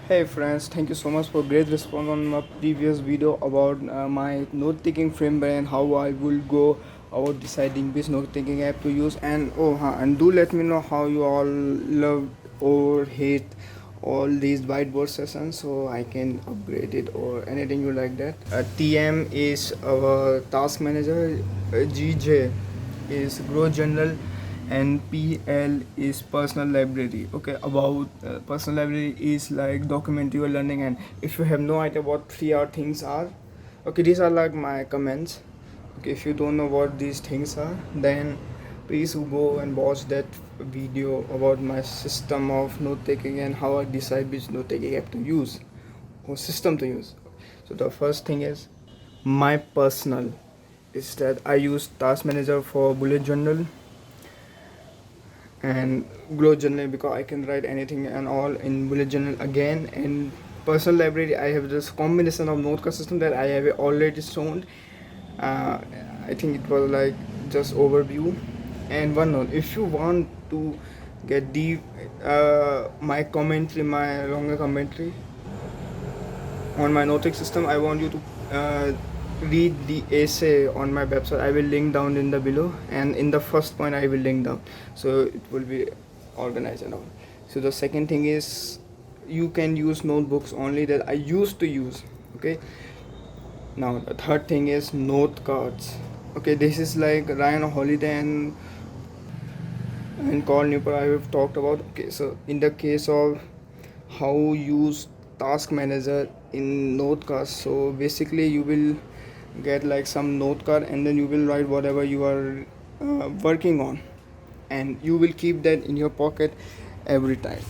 Hey friends, thank you so much for great response on my previous video about my note-taking framework and how I will go about deciding which note-taking app to use. And do let me know how you all love or hate all these whiteboard sessions so I can upgrade it or anything you like that. TM is our task manager, GJ is growth journal, and PL is personal library. Okay, about personal library is like document your learning. And if you have no idea what 3R things are, okay, these are like my comments. Okay, if you don't know what these things are, then please go and watch that video about my system of note taking and how I decide which note taking app to use or system to use. So the first thing is my personal is that I use task manager for bullet journal and growth journal because I can write anything and all in bullet journal again. And personal library, I have this combination of notepad system that I have already shown. uh, I think it was like just overview. And one note, if you want to get deep, my commentary, my longer commentary on my noting system, I want you to read the essay on my website. I will link down in the below, and in the first point I will link down, so it will be organized and all. So the second thing is you can use notebooks only that I used to use. Okay, now the third thing is note cards. Okay, this is like Ryan Holiday and Carl Newport I have talked about. Okay, so in the case of how use task manager in note cards, so basically you will get like some note card and then you will write whatever you are working on, and you will keep that in your pocket every time.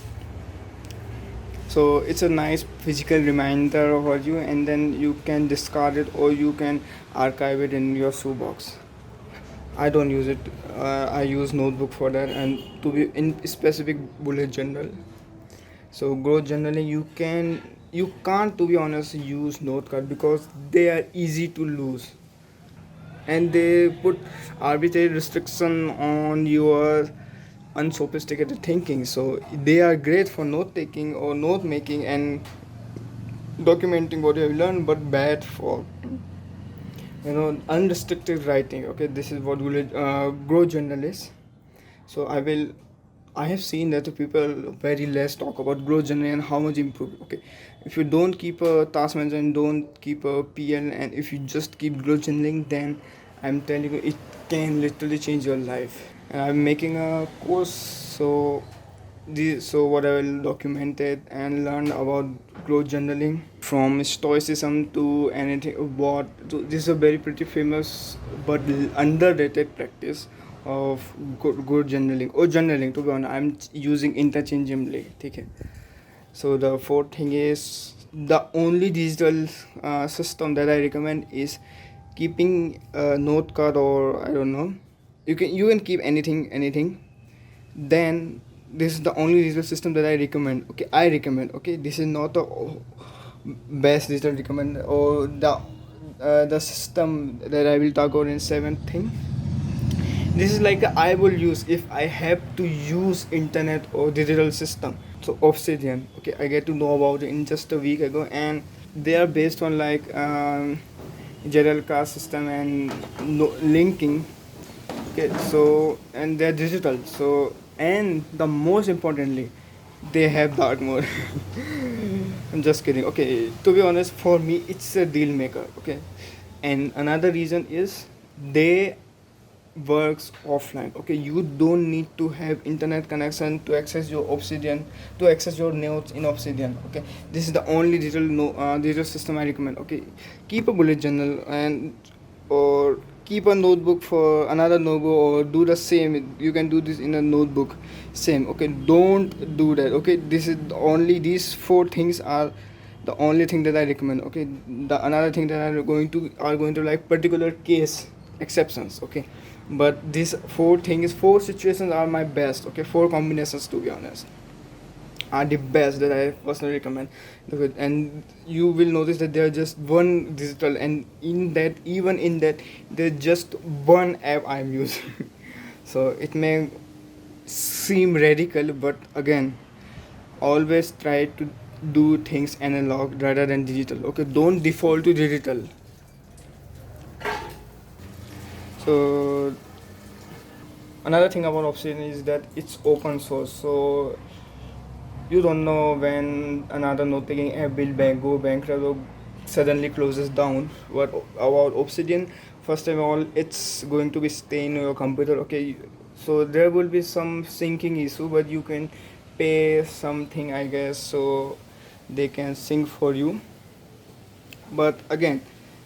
So it's a nice physical reminder for you, and then you can discard it or you can archive it in your shoebox. I don't use it. I use notebook for that, and to be in specific bullet journal. So growth journaling, you can't, to be honest, use note card because they are easy to lose, and they put arbitrary restriction on your unsophisticated thinking. So they are great for note taking or note making and documenting what you have learned, but bad for unrestricted writing. Okay, this is what growth journal is. So I have seen that the people very less talk about growth journey and how much improve. Okay, if you don't keep a task manager and don't keep a PL, and if you just keep growth journaling, then I'm telling you it can literally change your life. And I'm making a course, so what I will document it and learn about growth journaling from stoicism to anything. This is a very pretty famous but underrated practice of good journaling or journaling. To be honest, I'm using interchangeably. Okay. So the fourth thing is the only digital system that I recommend is keeping a note card, or I don't know. You can keep anything. Then this is the only digital system that I recommend. Okay, I recommend. Okay, this is not the best digital recommend or the system that I will talk about in seventh thing. This is like I will use if I have to use internet or digital system. So Obsidian, okay, I get to know about it in just a week ago, and they are based on like JLK system and linking. Okay, so and they're digital. So and the most importantly, they have dark mode. I'm just kidding. Okay, to be honest, for me it's a deal maker. Okay, and another reason is they works offline. Okay, you don't need to have internet connection to access your Obsidian, to access your notes in Obsidian. Okay, this is the only digital system I recommend. Okay, keep a bullet journal and or keep a notebook for another notebook, or do the same. You can do this in a notebook same. Okay, don't do that. Okay, this is only these four things are the only thing that I recommend. Okay, the another thing that are going to like particular case exceptions. Okay, but these four situations are my best. Okay, four combinations, to be honest, are the best that I personally recommend. And you will notice that they are just one digital, and even in that there's just one app I'm using. So it may seem radical, but again, always try to do things analog rather than digital. Okay, don't default to digital. So another thing about Obsidian is that it's open source, so you don't know when another note-taking app will go bankrupt or suddenly closes down. What about Obsidian? First of all, it's going to be stay in your computer. Okay, so there will be some syncing issue, but you can pay something, I guess, so they can sync for you. But again,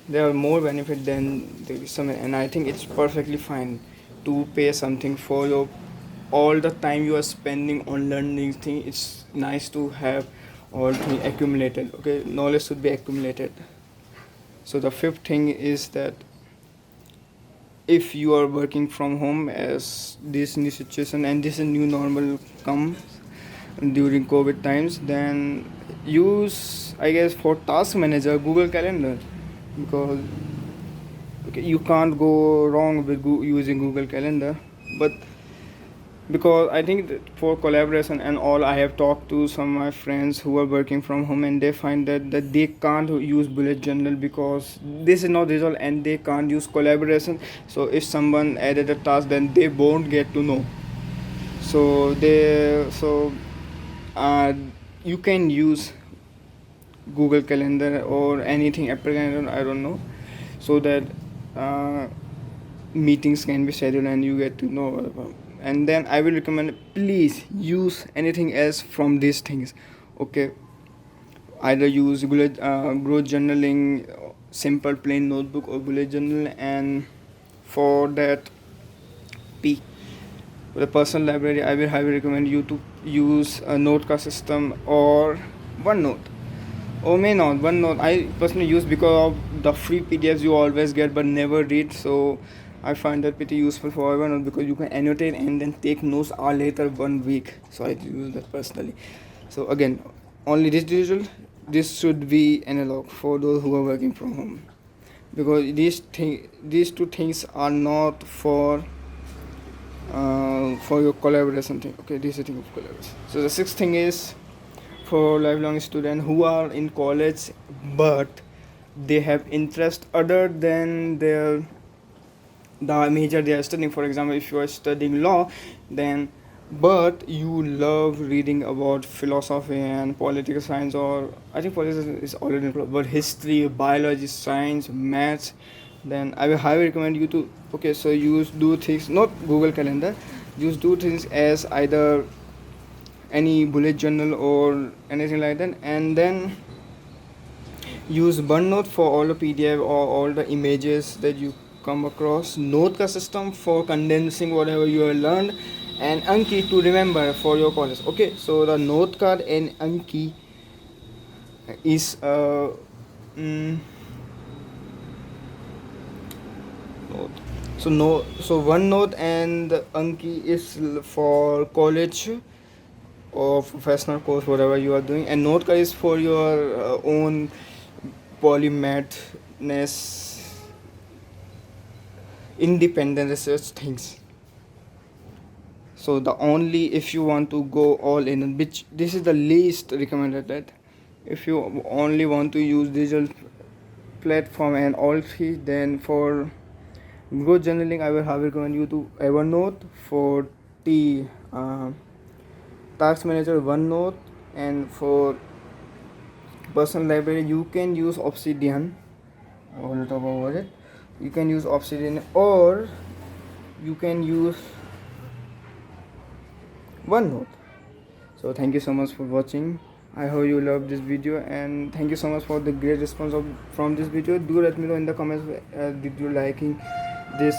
there are more benefit than there is some, and I think it's perfectly fine to pay something for your all the time you are spending on learning thing. It's nice to have all thing accumulated. Okay, knowledge should be accumulated. So the fifth thing is that if you are working from home, as this new situation and this new normal comes during COVID times, then use, I guess, for task manager Google Calendar, because okay, you can't go wrong with using Google Calendar. But because I think that for collaboration and all, I have talked to some of my friends who are working from home, and they find that they can't use bullet journal because this is not result, and they can't use collaboration. So if someone added a task, then they won't get to know. So you can use Google Calendar or anything, Apple Calendar, I don't know, so that uh, meetings can be scheduled and you get to know about. And then I will recommend, please use anything else from these things. Okay, either use growth journaling, simple plain notebook, or bullet journal. And for that P, the personal library, I will highly recommend you to use a notecard system or OneNote. Or may not OneNote I personally use because of the free PDFs you always get but never read. So I find that pretty useful for OneNote because you can annotate and then take notes all later 1 week. So I use that personally. So again, only this digital. This should be analog for those who are working from home, because these two things are not for your collaboration thing. Okay, this is the thing of collaboration. So the sixth thing is for lifelong students who are in college but they have interest other than the major they are studying. For example, if you are studying law, then but you love reading about philosophy and political science, or I think politics is already included, but history, biology, science, maths, then I will highly recommend you to, okay, so use do things, not Google Calendar, use do things as either any bullet journal or anything like that, and then use OneNote for all the PDF or all the images that you come across, Notecard system for condensing whatever you have learned, and Anki to remember for your college. Okay, so the Notecard and Anki is note. So OneNote and Anki is for college or professional course, whatever you are doing, and Notecard is for your own polymathness, independent research things. So the only, if you want to go all in, which this is the least recommended, that if you only want to use digital platform and all three, then for growth journaling I will have recommend you to Evernote. For the task manager, OneNote. And for personal library you can use Obsidian. I want to talk about it. You can use Obsidian or you can use OneNote. So thank you so much for watching. I hope you loved this video, and thank you so much for the great response from this video. Do let me know in the comments did you liking this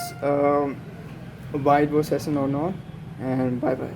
whiteboard session or not, and bye bye.